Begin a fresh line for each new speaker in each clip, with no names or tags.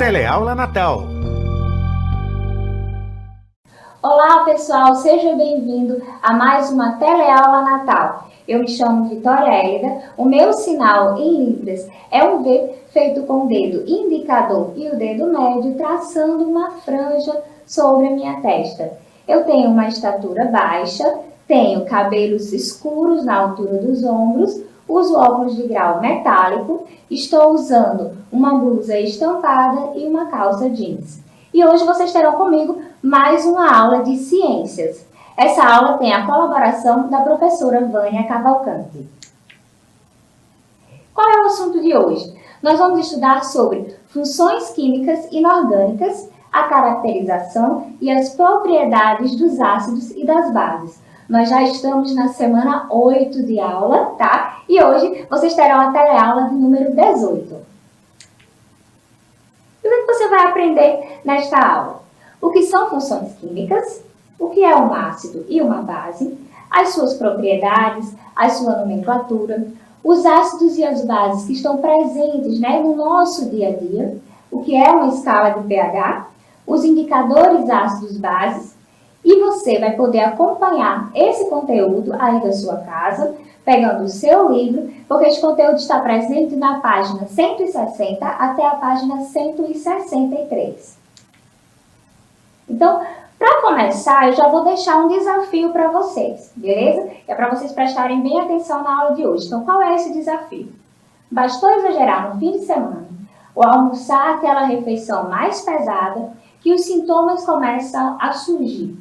Teleaula Natal.
Olá pessoal, seja bem-vindo a mais uma Teleaula Natal. Eu me chamo Vitória Hélida, o meu sinal em Libras é um V feito com o dedo indicador e o dedo médio traçando uma franja sobre a minha testa. Eu tenho uma estatura baixa, tenho cabelos escuros na altura dos ombros, uso óculos de grau metálico, estou usando uma blusa estampada e uma calça jeans. E hoje vocês terão comigo mais uma aula de ciências. Essa aula tem a colaboração da professora Vânia Cavalcante. Qual é o assunto de hoje? Nós vamos estudar sobre funções químicas inorgânicas, a caracterização e as propriedades dos ácidos e das bases. Nós já estamos na semana 8 de aula, tá? E hoje vocês terão a teleaula de número 18. E o que você vai aprender nesta aula? O que são funções químicas, o que é um ácido e uma base, as suas propriedades, a sua nomenclatura, os ácidos e as bases que estão presentes, no nosso dia a dia, o que é uma escala de pH, os indicadores ácidos-bases, e você vai poder acompanhar esse conteúdo aí da sua casa, pegando o seu livro, porque esse conteúdo está presente na página 160 até a página 163. Então, para começar, eu já vou deixar um desafio para vocês, beleza? É para vocês prestarem bem atenção na aula de hoje. Então, qual é esse desafio? Bastou exagerar no fim de semana ou almoçar aquela refeição mais pesada que os sintomas começam a surgir.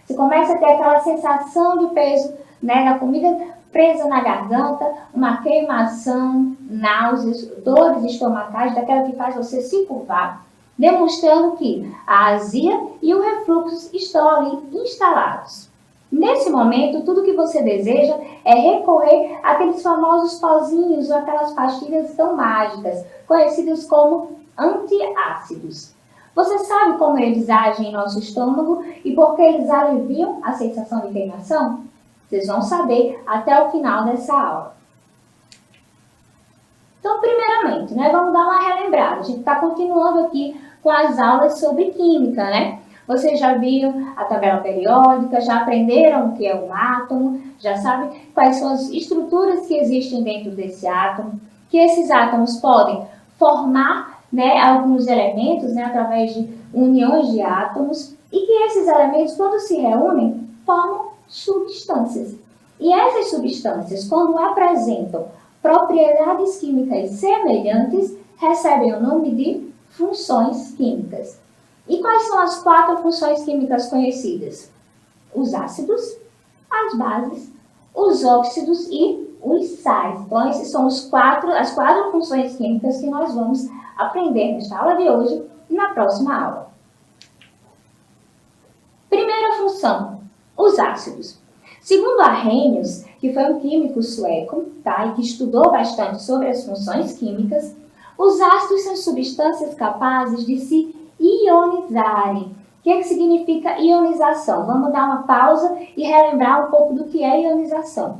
Você começa a ter aquela sensação de peso, da comida presa na garganta, uma queimação, náuseas, dores estomacais, daquela que faz você se curvar, demonstrando que a azia e o refluxo estão ali instalados. Nesse momento, tudo que você deseja é recorrer àqueles famosos pozinhos ou aquelas pastilhas tão mágicas, conhecidas como antiácidos. Você sabe como eles agem em nosso estômago e por que eles aliviam a sensação de queimação? Vocês vão saber até o final dessa aula. Então, primeiramente, vamos dar uma relembrada. A gente está continuando aqui com as aulas sobre química, Vocês já viram a tabela periódica, já aprenderam o que é um átomo, já sabem quais são as estruturas que existem dentro desse átomo, que esses átomos podem formar alguns elementos através de uniões de átomos e que esses elementos, quando se reúnem, formam substâncias. E essas substâncias, quando apresentam propriedades químicas semelhantes, recebem o nome de funções químicas. E quais são as 4 funções químicas conhecidas? Os ácidos, as bases, os óxidos e os sais. Então, essas são as 4 funções químicas que nós vamos aprender nesta aula de hoje e na próxima aula. Primeira função, os ácidos. Segundo Arrhenius, que foi um químico sueco, e que estudou bastante sobre as funções químicas, os ácidos são substâncias capazes de se ionizarem. O que significa ionização? Vamos dar uma pausa e relembrar um pouco do que é ionização.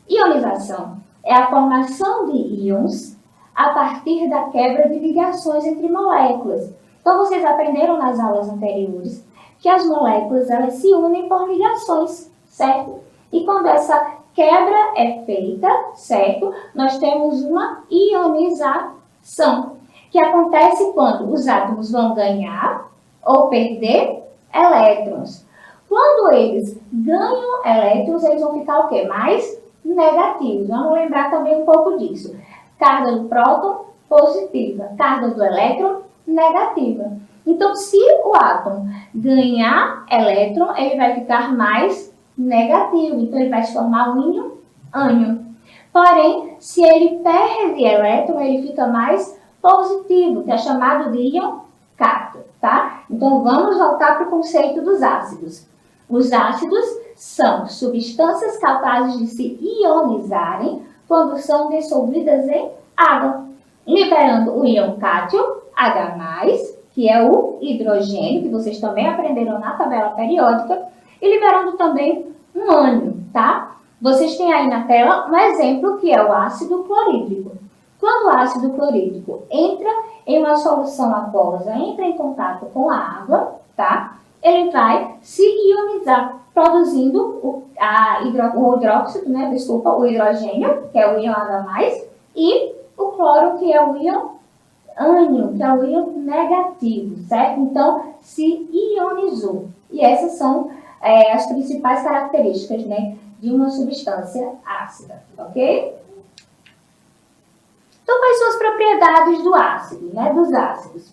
Ionização é a formação de íons a partir da quebra de ligações entre moléculas. Então, vocês aprenderam nas aulas anteriores que as moléculas elas se unem por ligações, certo? E quando essa quebra é feita, certo? Nós temos uma ionização, que acontece quando os átomos vão ganhar ou perder elétrons. Quando eles ganham elétrons, eles vão ficar o quê? Mais negativos. Vamos lembrar também um pouco disso. Carga do próton, positiva. Carga do elétron, negativa. Então, se o átomo ganhar elétron, ele vai ficar mais negativo. Então, ele vai se formar um íon ânion. Porém, se ele perde elétron, ele fica mais positivo, que é chamado de íon cátion, tá? Então, vamos voltar para o conceito dos ácidos. Os ácidos são substâncias capazes de se ionizarem quando são dissolvidas em água, liberando o íon cátion, H+, que é o hidrogênio, que vocês também aprenderam na tabela periódica, e liberando também um ânion, tá? Vocês têm aí na tela um exemplo que é o ácido clorídrico. Quando o ácido clorídrico entra em uma solução aquosa, entra em contato com a água, tá? Ele vai se ionizar, produzindo o hidróxido, né? Desculpa, o hidrogênio, que é o íon H+, e o cloro, que é o íon ânion, que é o íon negativo, certo? Então, se ionizou. E essas são as principais características, né, de uma substância ácida, ok? Então, quais são as propriedades do ácido, né, dos ácidos?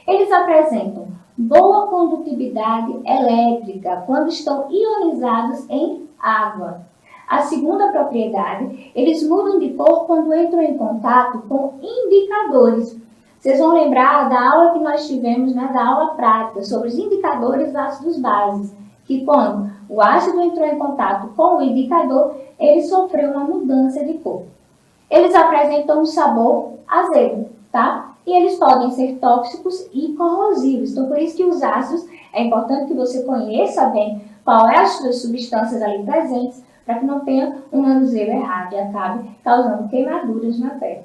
Eles apresentam boa condutividade elétrica quando estão ionizados em água. A segunda propriedade, eles mudam de cor quando entram em contato com indicadores. Vocês vão lembrar da aula que nós tivemos, né, da aula prática, sobre os indicadores ácidos bases, que quando o ácido entrou em contato com o indicador, ele sofreu uma mudança de cor. Eles apresentam um sabor azedo, tá? E eles podem ser tóxicos e corrosivos. Então, por isso que os ácidos, é importante que você conheça bem qual é as suas substâncias ali presentes, para que não tenha um manuseio errado e acabe causando queimaduras na pele.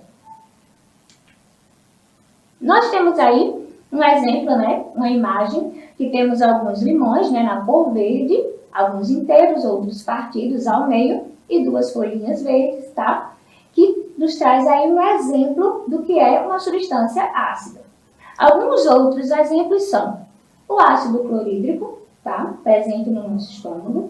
Nós temos aí um exemplo, né? Uma imagem que temos alguns limões, né, na cor verde, alguns inteiros, outros partidos ao meio e duas folhinhas verdes, tá? Que nos traz aí um exemplo do que é uma substância ácida. Alguns outros exemplos são o ácido clorídrico, tá? Presente no nosso estômago,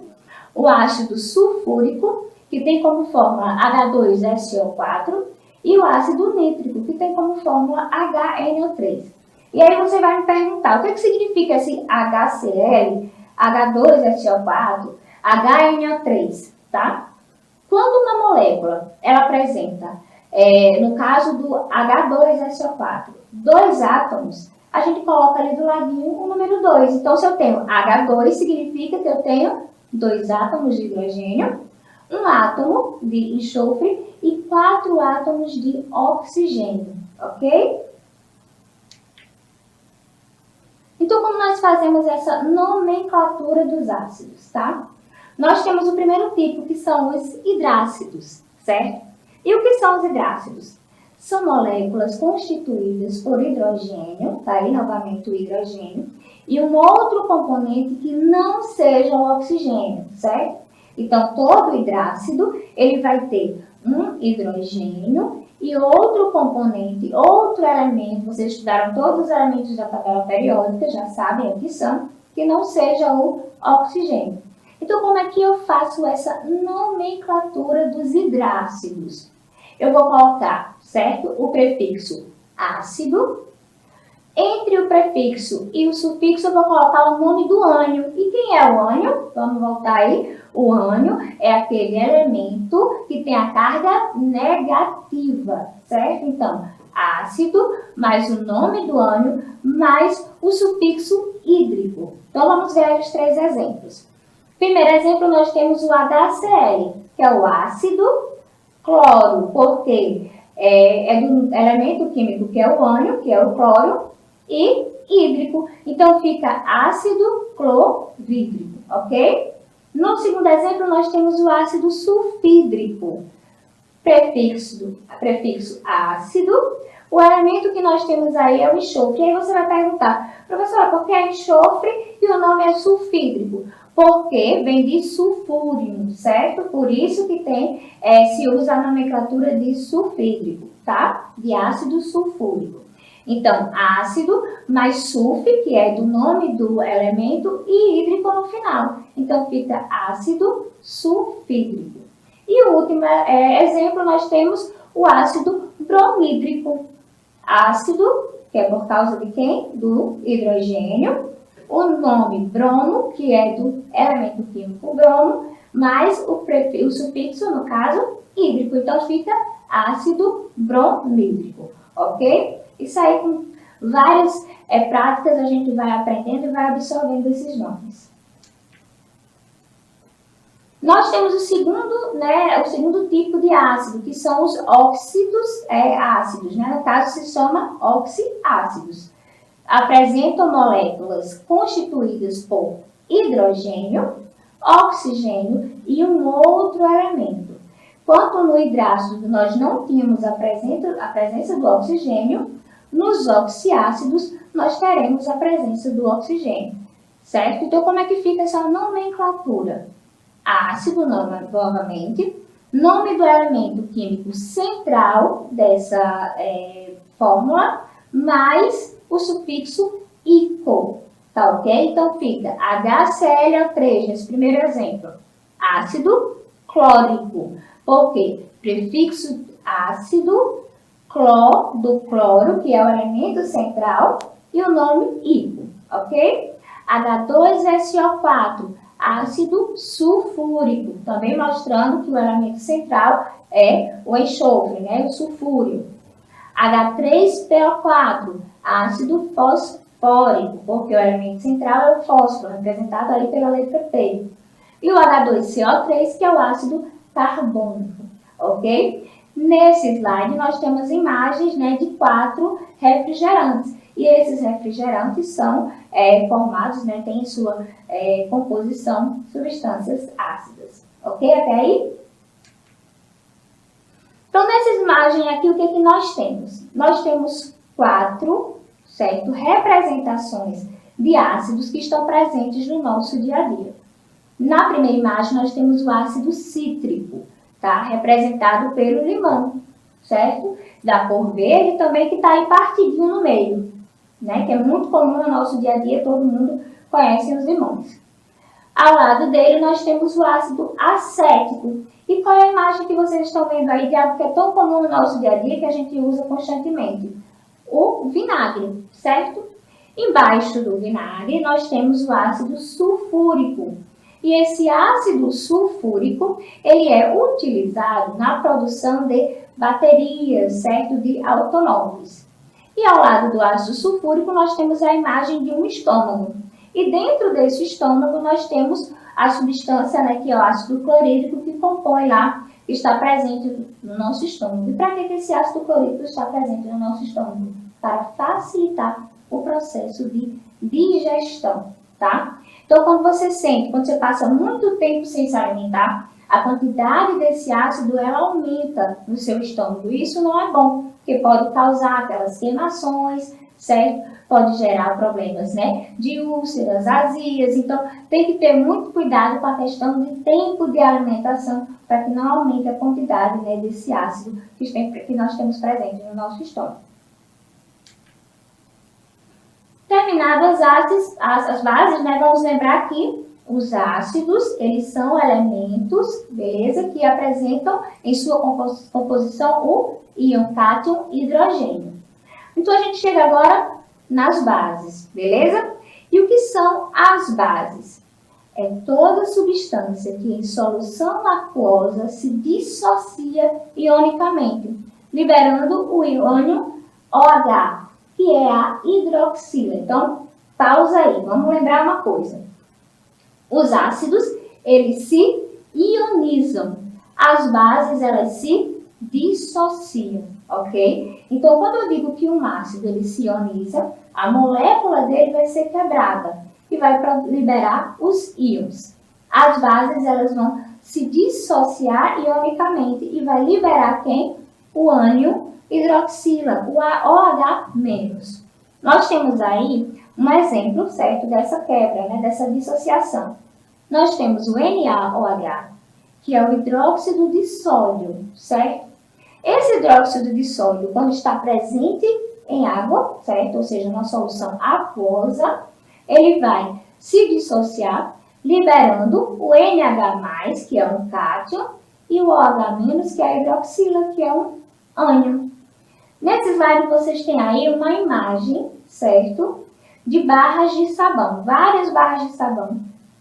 o ácido sulfúrico, que tem como fórmula H2SO4, e o ácido nítrico, que tem como fórmula HNO3. E aí você vai me perguntar, o que significa esse HCl, H2SO4, HNO3, tá? Quando uma molécula, ela apresenta, no caso do H2SO4, 2 átomos, a gente coloca ali do ladinho o número 2. Então, se eu tenho H2, significa que eu tenho 2 átomos de hidrogênio, 1 átomo de enxofre e 4 átomos de oxigênio, ok? Então, como nós fazemos essa nomenclatura dos ácidos, tá? Nós temos o primeiro tipo, que são os hidrácidos, certo? E o que são os hidrácidos? São moléculas constituídas por hidrogênio, tá aí novamente o hidrogênio, e um outro componente que não seja o oxigênio, certo? Então, todo hidrácido, ele vai ter um hidrogênio e outro componente, outro elemento, vocês estudaram todos os elementos da tabela periódica, já sabem o que são, que não seja o oxigênio. Então, como é que eu faço essa nomenclatura dos hidrácidos? Eu vou colocar, certo, o prefixo ácido. Entre o prefixo e o sufixo, eu vou colocar o nome do ânion. E quem é o ânion? Vamos voltar aí. O ânion é aquele elemento que tem a carga negativa, certo? Então, ácido, mais o nome do ânion, mais o sufixo hídrico. Então, vamos ver os 3 exemplos. Primeiro exemplo, nós temos o HCl, que é o ácido cloro, porque é do elemento químico que é o ânion, que é o cloro, e hídrico. Então, fica ácido clorídrico, ok? No segundo exemplo, nós temos o ácido sulfídrico, prefixo ácido. O elemento que nós temos aí é o enxofre. E aí você vai perguntar, professora, por que é enxofre e o nome é sulfídrico? Porque vem de sulfúrium, certo? Por isso que se usa a nomenclatura de sulfídrico, tá? De ácido sulfúrico. Então, ácido mais sulf, que é do nome do elemento, e hídrico no final. Então, fica ácido sulfídrico. E o último exemplo, nós temos o ácido bromídrico. Ácido, que é por causa de quem? Do hidrogênio. O nome bromo, que é do elemento químico bromo, mais o sufixo, no caso, hídrico. Então, fica ácido bromídrico, ok? Isso aí, com várias práticas, a gente vai aprendendo e vai absorvendo esses nomes. Nós temos o segundo tipo de ácido, que são os óxidos ácidos, né? No caso, se chama oxiácidos. Apresentam moléculas constituídas por hidrogênio, oxigênio e um outro elemento. Quanto no hidrácido nós não tínhamos a presença do oxigênio, nos oxiácidos nós teremos a presença do oxigênio, certo? Então, como é que fica essa nomenclatura? Ácido, novamente, nome do elemento químico central dessa fórmula, mais o sufixo ico, tá ok? Então, fica HCl3, nesse primeiro exemplo, ácido clórico. Por quê? Prefixo ácido, do cloro, que é o elemento central, e o nome ico, ok? H2SO4, ácido sulfúrico, também mostrando que o elemento central é o enxofre, né? O sulfúrio. H3PO4, ácido fosfórico, porque o elemento central é o fósforo, representado ali pela letra P. E o H2CO3, que é o ácido carbônico, ok? Nesse slide, nós temos imagens, né, de 4 refrigerantes. E esses refrigerantes são formados, né, tem em sua composição substâncias ácidas. Ok? Até aí? Então, nessa imagem aqui, o que, que nós temos? Nós temos 4, certo, representações de ácidos que estão presentes no nosso dia a dia. Na primeira imagem, nós temos o ácido cítrico, tá? Representado pelo limão, certo? Da cor verde também, que está aí partidinho no meio, né? Que é muito comum no nosso dia a dia, todo mundo conhece os limões. Ao lado dele, nós temos o ácido acético. E qual é a imagem que vocês estão vendo aí de algo que é tão comum no nosso dia a dia, que a gente usa constantemente? O vinagre, certo? Embaixo do vinagre, nós temos o ácido sulfúrico. E esse ácido sulfúrico, ele é utilizado na produção de baterias, certo? De automóveis. E ao lado do ácido sulfúrico, nós temos a imagem de um estômago. E dentro desse estômago, nós temos a substância, né, que é o ácido clorídrico, que compõe lá, que está presente no nosso estômago. E para que esse ácido clorídrico está presente no nosso estômago? Para facilitar o processo de digestão, tá? Então, quando você passa muito tempo sem se alimentar, a quantidade desse ácido ela aumenta no seu estômago. Isso não é bom, porque pode causar aquelas queimações, certo? Pode gerar problemas, né, de úlceras, azias. Então, tem que ter muito cuidado com a questão de tempo de alimentação para que não aumente a quantidade, né, desse ácido que nós temos presente no nosso estômago. Terminadas as bases, né, vamos lembrar que os ácidos, eles são elementos, beleza, que apresentam em sua composição o íon cátion hidrogênio. Então, a gente chega agora nas bases, beleza? E o que são as bases? É toda substância que em solução aquosa se dissocia ionicamente, liberando o iônio OH, que é a hidroxila. Então, pausa aí, vamos lembrar uma coisa. Os ácidos, eles se ionizam. As bases, elas se dissociam, ok? Então, quando eu digo que um ácido ele se ioniza, a molécula dele vai ser quebrada e vai liberar os íons. As bases, elas vão se dissociar ionicamente e vai liberar quem? O ânion hidroxila, o OH-. Nós temos aí um exemplo, certo, dessa quebra, né, dessa dissociação. Nós temos o NaOH, que é o hidróxido de sódio, certo? Esse hidróxido de sódio, quando está presente em água, certo? Ou seja, na solução aquosa, ele vai se dissociar, liberando o NH+, que é um cátion, e o OH-, que é a hidroxila, que é um ânion. Nesse slide, vocês têm aí uma imagem, certo? De barras de sabão, várias barras de sabão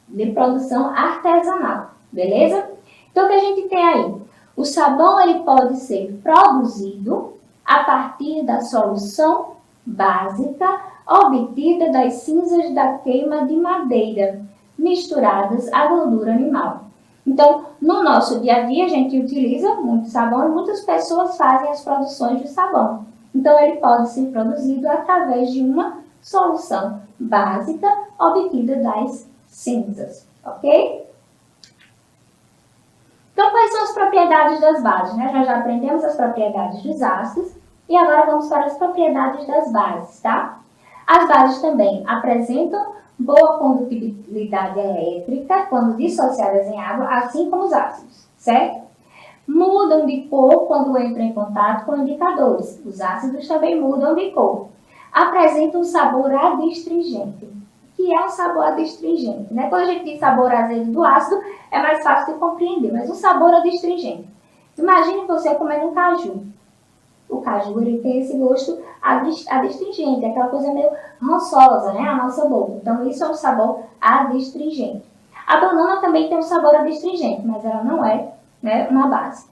de produção artesanal, beleza? Então, o que a gente tem aí? O sabão ele pode ser produzido a partir da solução básica obtida das cinzas da queima de madeira, misturadas à gordura animal. Então, no nosso dia a dia, a gente utiliza muito sabão e muitas pessoas fazem as produções de sabão. Então, ele pode ser produzido através de uma solução básica obtida das cinzas, ok? Então, quais são as propriedades das bases? Né? Nós já aprendemos as propriedades dos ácidos e agora vamos para as propriedades das bases, tá? As bases também apresentam boa condutibilidade elétrica quando dissociadas em água, assim como os ácidos, certo? Mudam de cor quando entram em contato com indicadores. Os ácidos também mudam de cor. Apresentam um sabor adstringente. O que é um sabor adstringente? Né? Quando a gente diz sabor azedo do ácido, é mais fácil de compreender, mas um sabor adstringente. Imagine você comendo um caju. O caju ele tem esse gosto adstringente, aquela coisa meio rançosa, né? A nossa boca. Então, isso é um sabor adstringente. A banana também tem um sabor adstringente, mas ela não é, né, uma base.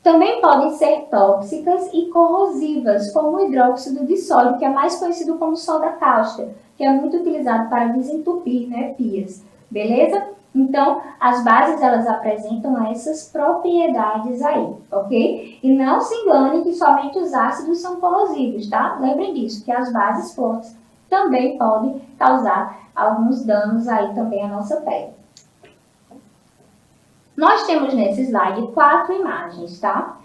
Também podem ser tóxicas e corrosivas, como o hidróxido de sódio, que é mais conhecido como soda cáustica, que é muito utilizado para desentupir, né, pias. Beleza? Então, as bases, elas apresentam essas propriedades aí, ok? E não se engane que somente os ácidos são corrosivos, tá? Lembrem disso, que as bases fortes também podem causar alguns danos aí também à nossa pele. Nós temos nesse slide 4 imagens, tá?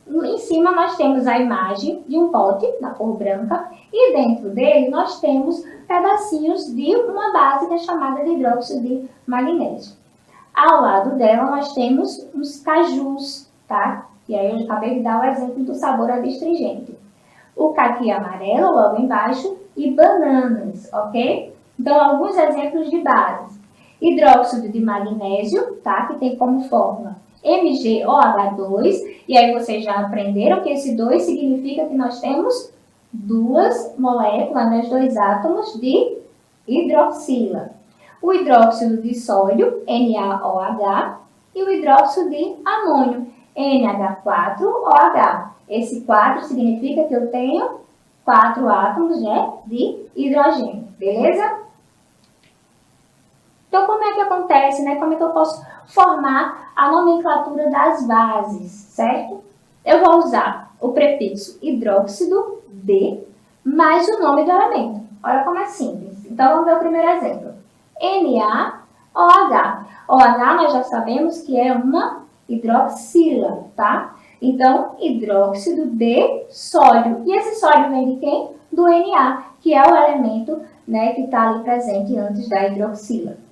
Em cima nós temos a imagem de um pote na cor branca e dentro dele nós temos pedacinhos de uma base que é chamada de hidróxido de magnésio. Ao lado dela nós temos uns cajus, tá? E aí eu acabei de dar o exemplo do sabor adstringente. O caqui amarelo logo embaixo e bananas, ok? Então alguns exemplos de bases. Hidróxido de magnésio, tá? Que tem como fórmula MgOH2, e aí vocês já aprenderam que esse 2 significa que nós temos duas moléculas, né, 2 átomos de hidroxila. O hidróxido de sódio, NaOH, e o hidróxido de amônio, NH4OH. Esse 4 significa que eu tenho 4 átomos, né, de hidrogênio, beleza? Então, como é que acontece, né? Como é que eu posso formar a nomenclatura das bases, certo? Eu vou usar o prefixo hidróxido de mais o nome do elemento. Olha como é simples. Então, vamos ver o primeiro exemplo. NaOH. OH nós já sabemos que é uma hidroxila, tá? Então, hidróxido de sódio. E esse sódio vem de quem? Do Na, que é o elemento, né, que está ali presente antes da hidroxila.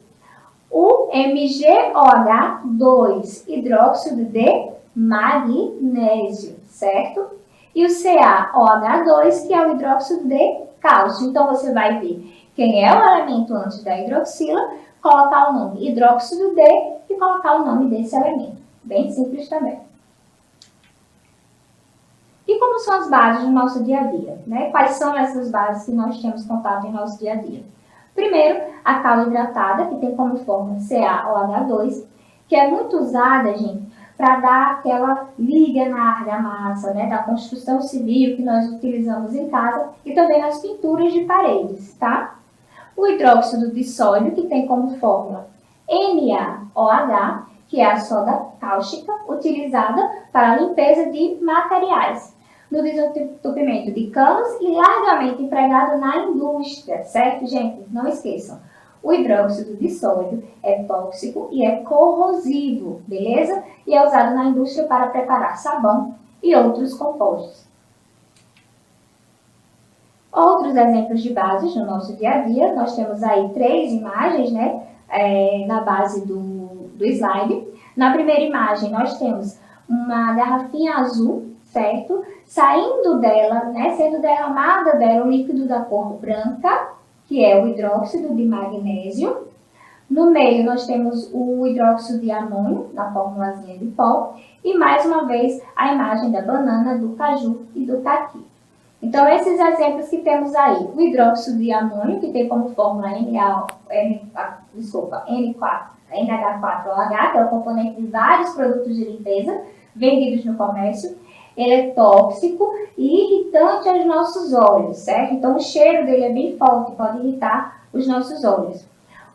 O MgOH2, hidróxido de magnésio, certo? E o CaOH2, que é o hidróxido de cálcio. Então, você vai ver quem é o elemento antes da hidroxila, colocar o nome hidróxido de e colocar o nome desse elemento. Bem simples também. E como são as bases do nosso dia a dia, né? Quais são essas bases que nós temos contato em nosso dia a dia? Primeiro, a cal hidratada, que tem como fórmula CaOH2, que é muito usada, gente, para dar aquela liga na argamassa, né, da construção civil que nós utilizamos em casa e também nas pinturas de paredes, tá? O hidróxido de sódio, que tem como fórmula NaOH, que é a soda cáustica utilizada para a limpeza de materiais, no desentupimento de canos e largamente empregado na indústria, certo, gente? Não esqueçam. O hidróxido de sódio é tóxico e é corrosivo, beleza? E é usado na indústria para preparar sabão e outros compostos. Outros exemplos de bases no nosso dia a dia, nós temos aí 3 imagens, né, na base do slide. Na primeira imagem, nós temos uma garrafinha azul, certo? Saindo dela, né, sendo derramada dela o líquido da cor branca, que é o hidróxido de magnésio. No meio, nós temos o hidróxido de amônio, na formulazinha de pó. E, mais uma vez, a imagem da banana, do caju e do caqui. Então, esses exemplos que temos aí. O hidróxido de amônio, que tem como fórmula NH4OH, que é o componente de vários produtos de limpeza vendidos no comércio. Ele é tóxico e irritante aos nossos olhos, certo? Então, o cheiro dele é bem forte, pode irritar os nossos olhos.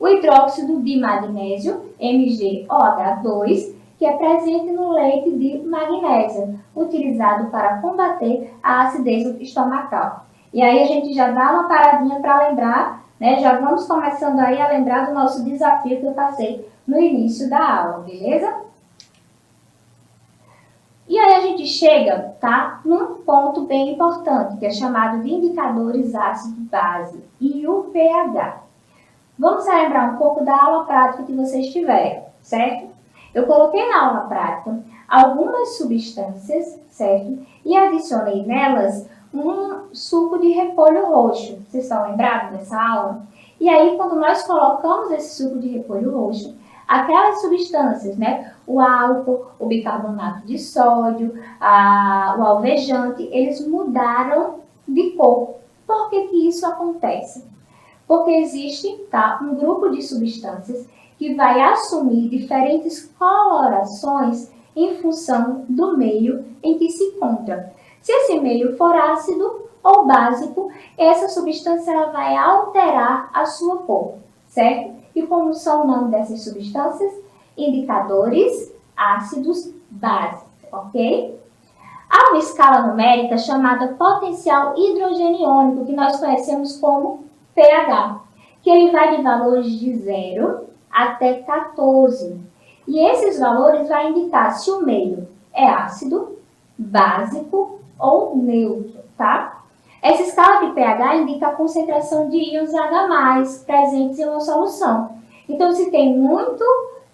O hidróxido de magnésio, MgOH2, que é presente no leite de magnésia, utilizado para combater a acidez estomacal. E aí a gente já dá uma paradinha para lembrar, né? Já vamos começando aí a lembrar do nosso desafio que eu passei no início da aula, beleza? E aí a gente chega, tá, num ponto bem importante, que é chamado de indicadores ácido-base e o pH. Vamos lembrar um pouco da aula prática que vocês tiveram, certo? Eu coloquei na aula prática algumas substâncias, certo? E adicionei nelas um suco de repolho roxo. Vocês estão lembrados dessa aula? E aí, quando nós colocamos esse suco de repolho roxo, aquelas substâncias, né? O álcool, o bicarbonato de sódio, o alvejante, eles mudaram de cor. Por que que isso acontece? Porque existe, tá, um grupo de substâncias que vai assumir diferentes colorações em função do meio em que se encontra. Se esse meio for ácido ou básico, essa substância ela vai alterar a sua cor, certo? E como são o nome dessas substâncias? Indicadores ácidos básicos, ok? Há uma escala numérica chamada potencial hidrogeniônico, que nós conhecemos como pH, que ele vai de valores de 0 até 14. E esses valores vão indicar se o meio é ácido, básico ou neutro, tá? Essa escala de pH indica a concentração de íons H+, presentes em uma solução. Então, se tem muito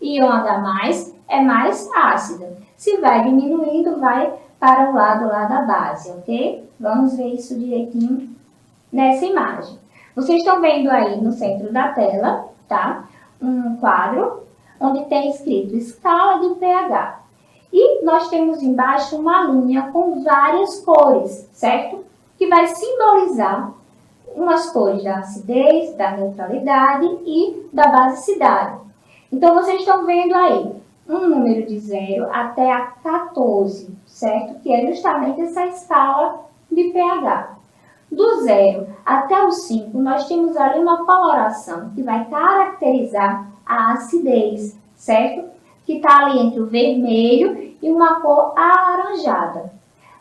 íon H+, é mais ácida. Se vai diminuindo, vai para o lado lá da base, ok? Vamos ver isso direitinho nessa imagem. Vocês estão vendo aí no centro da tela, tá? Um quadro onde tem escrito escala de pH. E nós temos embaixo uma linha com várias cores, certo? Que vai simbolizar umas cores da acidez, da neutralidade e da basicidade. Então, vocês estão vendo aí um número de 0 até a 14, certo? Que é justamente essa escala de pH. Do 0 até o 5, nós temos ali uma coloração que vai caracterizar a acidez, certo? Que está ali entre o vermelho e uma cor alaranjada.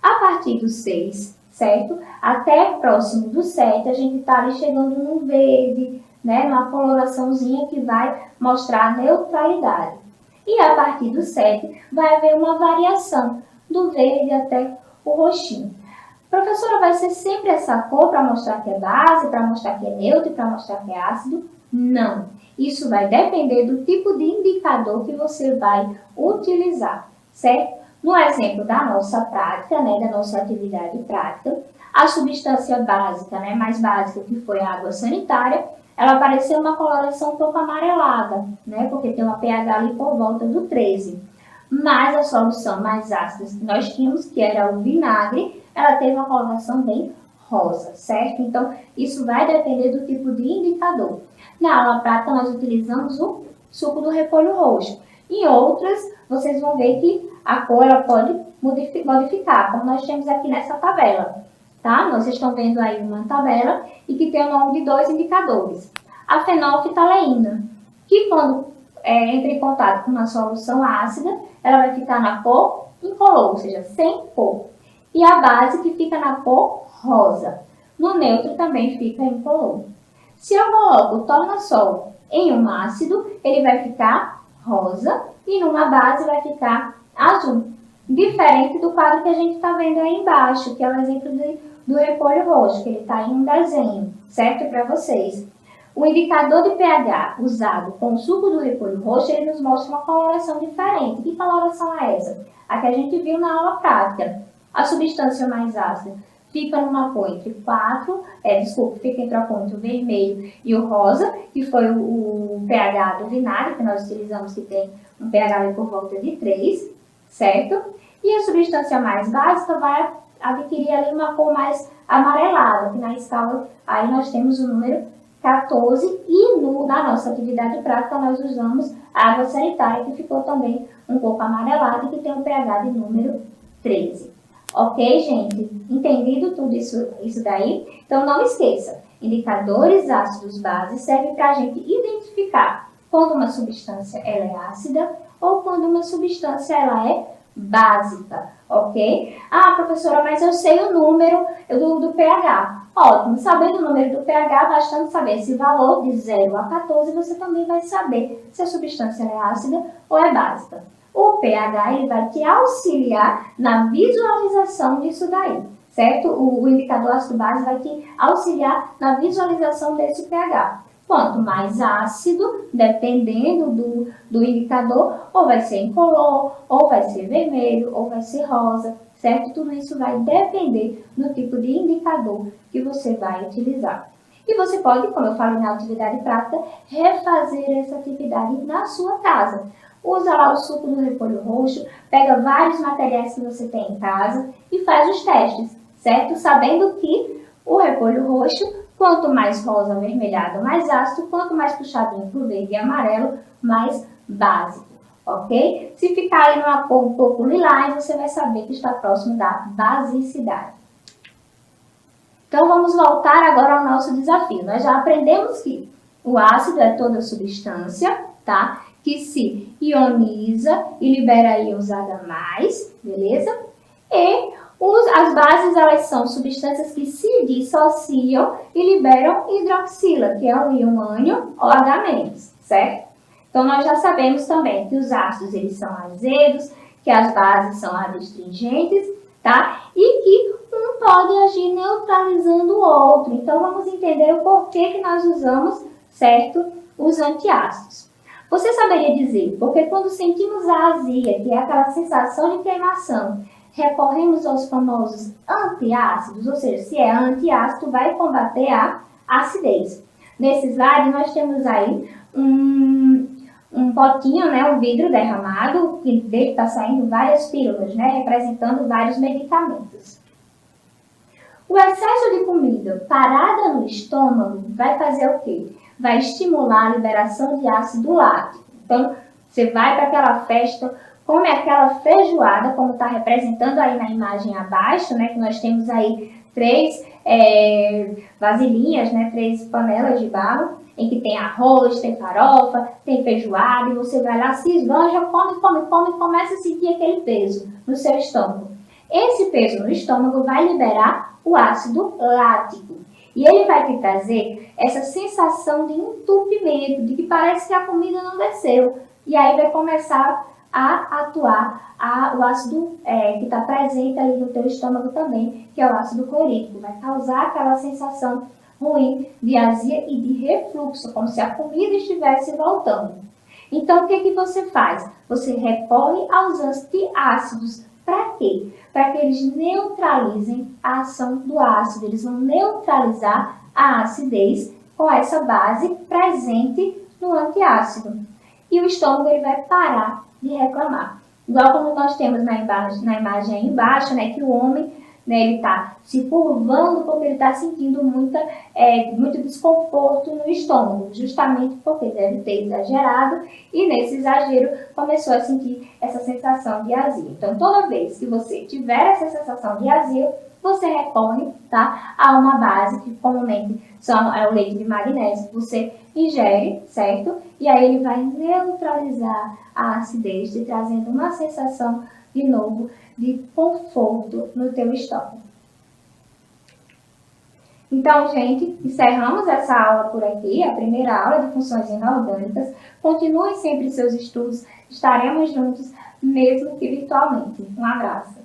A partir do 6, certo? Até próximo do 7, a gente está ali chegando no verde, né? Uma coloraçãozinha que vai mostrar a neutralidade. E a partir do 7, vai haver uma variação do verde até o roxinho. Professora, vai ser sempre essa cor para mostrar que é base, para mostrar que é neutro e para mostrar que é ácido? Não. Isso vai depender do tipo de indicador que você vai utilizar, certo? No exemplo da nossa prática, né, da nossa atividade prática, a substância básica, né, mais básica, que foi a água sanitária, ela apareceu uma coloração um pouco amarelada, né, porque tem uma pH ali por volta do 13. Mas a solução mais ácida que nós tínhamos, que era o vinagre, ela teve uma coloração bem rosa, certo? Então, isso vai depender do tipo de indicador. Na aula prática, nós utilizamos o suco do repolho roxo. Em outras, vocês vão ver que a cor ela pode modificar, como nós temos aqui nessa tabela, tá? Vocês estão vendo aí uma tabela e que tem o nome de 2 indicadores. A fenolftaleína, que quando entra em contato com uma solução ácida, ela vai ficar na cor incolor, ou seja, sem cor. E a base que fica na cor rosa. No neutro também fica incolor. Se eu coloco o tornassol em um ácido, ele vai ficar rosa e numa base vai ficar azul. Diferente do quadro que a gente está vendo aí embaixo, que é o exemplo do repolho roxo, que ele está em um desenho, certo? Para vocês. O indicador de pH usado com o suco do repolho roxo, ele nos mostra uma coloração diferente. Que coloração é essa? A que a gente viu na aula prática. A substância mais ácida fica numa cor entre 4, fica entre a cor entre o vermelho e o rosa, que foi o pH do vinagre, que nós utilizamos, que tem um pH por volta de 3, certo? E a substância mais básica vai adquirir ali uma cor mais amarelada, que na escala aí nós temos o número 14 e na nossa atividade prática nós usamos a água sanitária, que ficou também um pouco amarelada e que tem um pH de número 13. Ok, gente? Entendido tudo isso daí? Então, não esqueça, indicadores ácidos base servem para a gente identificar quando uma substância ela é ácida ou quando uma substância ela é básica, ok? Ah, professora, mas eu sei o número do pH. Ótimo, sabendo o número do pH, bastante saber esse valor de 0 a 14, você também vai saber se a substância é ácida ou é básica. O pH ele vai te auxiliar na visualização disso daí, certo? O indicador ácido-base vai te auxiliar na visualização desse pH. Quanto mais ácido, dependendo do indicador, ou vai ser incolor, ou vai ser vermelho, ou vai ser rosa, certo? Tudo isso vai depender do tipo de indicador que você vai utilizar. E você pode, como eu falei na atividade prática, refazer essa atividade na sua casa. Usa lá o suco do repolho roxo, pega vários materiais que você tem em casa e faz os testes, certo? Sabendo que o repolho roxo, quanto mais rosa avermelhado, mais ácido, quanto mais puxadinho para o verde e amarelo, mais básico, ok? Se ficar aí numa cor um pouco lilás, você vai saber que está próximo da basicidade. Então, vamos voltar agora ao nosso desafio. Nós já aprendemos que o ácido é toda substância, tá? Que se ioniza e libera íons H+, beleza? E as bases, elas são substâncias que se dissociam e liberam hidroxila, que é um íon ânion ou H-, certo? Então, nós já sabemos também que os ácidos, eles são azedos, que as bases são adstringentes, tá? E que um pode agir neutralizando o outro. Então, vamos entender o porquê que nós usamos, certo, os antiácidos. Você saberia dizer, porque quando sentimos a azia, que é aquela sensação de queimação, recorremos aos famosos antiácidos, ou seja, se é antiácido, vai combater a acidez. Nesse slide, nós temos aí um potinho, né, um vidro derramado, que dele está saindo várias pílulas, né, representando vários medicamentos. O excesso de comida parada no estômago vai fazer o quê? Vai estimular a liberação de ácido lático. Então, você vai para aquela festa, come aquela feijoada, como está representando aí na imagem abaixo, né, que nós temos aí 3 vasilhinhas, né, 3 panelas de barro, em que tem arroz, tem farofa, tem feijoada, e você vai lá, se esbanja, come, começa a sentir aquele peso no seu estômago. Esse peso no estômago vai liberar o ácido lático. E ele vai te trazer essa sensação de entupimento, de que parece que a comida não desceu. E aí vai começar a atuar o ácido que está presente ali no teu estômago também, que é o ácido clorídrico. Vai causar aquela sensação ruim de azia e de refluxo, como se a comida estivesse voltando. Então, o que você faz? Você recorre aos antiácidos. Para quê? Para que eles neutralizem a ação do ácido. Eles vão neutralizar a acidez com essa base presente no antiácido. E o estômago ele vai parar de reclamar. Igual como nós temos na imagem aí embaixo, né, que o homem, né, ele está se curvando porque ele está sentindo muito desconforto no estômago, justamente porque deve ter exagerado e nesse exagero começou a sentir essa sensação de azia. Então, toda vez que você tiver essa sensação de azia, você recorre, tá, a uma base que comumente é o leite de magnésio que você ingere, certo? E aí ele vai neutralizar a acidez, te trazendo uma sensação, de novo, de conforto no teu estômago. Então, gente, encerramos essa aula por aqui, a primeira aula de funções inorgânicas. Continuem sempre seus estudos, estaremos juntos, mesmo que virtualmente. Um abraço.